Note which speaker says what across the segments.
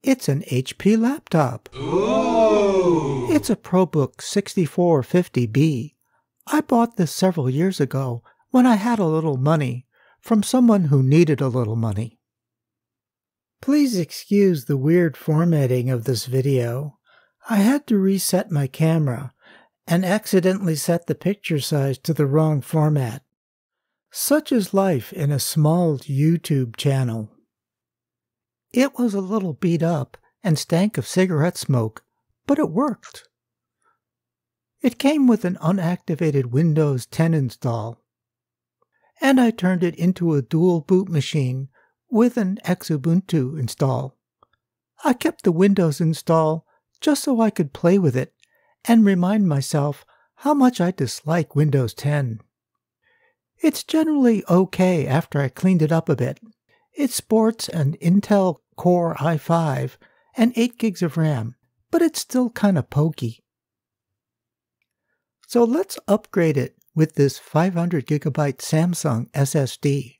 Speaker 1: It's an HP laptop. Ooh. It's a Probook 6450B. I bought this several years ago when I had a little money from someone who needed a little money. Please excuse the weird formatting of this video. I had to reset my camera and accidentally set the picture size to the wrong format. Such is life in a small YouTube channel. It was a little beat up and stank of cigarette smoke, but it worked. It came with an unactivated Windows 10 install, and I turned it into a dual boot machine with an Ubuntu install. I kept the Windows install just so I could play with it and remind myself how much I dislike Windows 10. It's generally okay after I cleaned it up a bit. It sports an Intel Core i5 and 8 gigs of RAM, but it's still kinda pokey. So let's upgrade it with this 500 gigabyte Samsung SSD.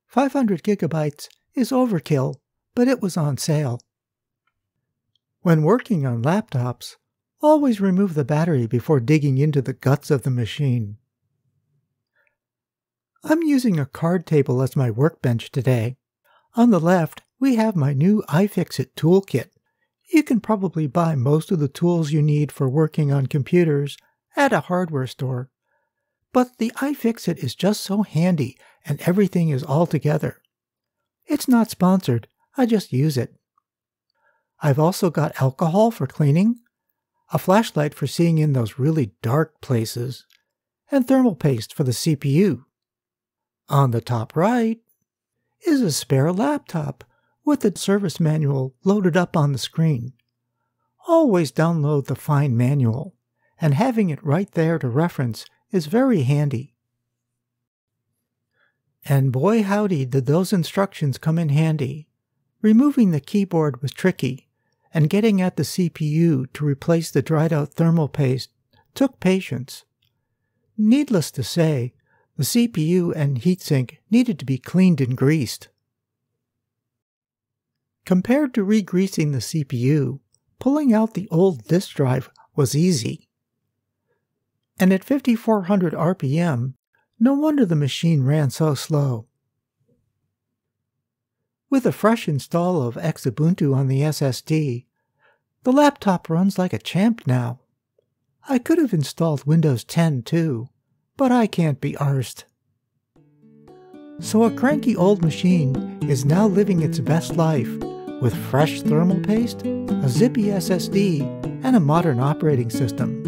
Speaker 1: 500 gigabytes is overkill, but it was on sale. When working on laptops, always remove the battery before digging into the guts of the machine. I'm using a card table as my workbench today. On the left, we have my new iFixit toolkit. You can probably buy most of the tools you need for working on computers at a hardware store. But the iFixit is just so handy and everything is all together. It's not sponsored, I just use it. I've also got alcohol for cleaning, a flashlight for seeing in those really dark places, and thermal paste for the CPU. On the top right is a spare laptop with the service manual loaded up on the screen. Always download the fine manual, and having it right there to reference is very handy. And boy howdy did those instructions come in handy. Removing the keyboard was tricky, and getting at the CPU to replace the dried out thermal paste took patience. Needless to say, the CPU and heatsink needed to be cleaned and greased. Compared to re-greasing the CPU, pulling out the old disk drive was easy. And at 5400 RPM, no wonder the machine ran so slow. With a fresh install of Ubuntu on the SSD, the laptop runs like a champ now. I could have installed Windows 10 too, but I can't be arsed. So a cranky old machine is now living its best life with fresh thermal paste, a zippy SSD, and a modern operating system.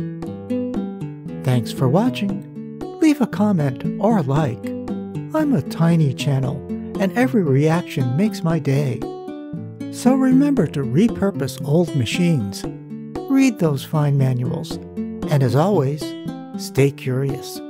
Speaker 1: Thanks for watching. Leave a comment or a like. I'm a tiny channel, and every reaction makes my day. So remember to repurpose old machines. Read those fine manuals. And as always, stay curious.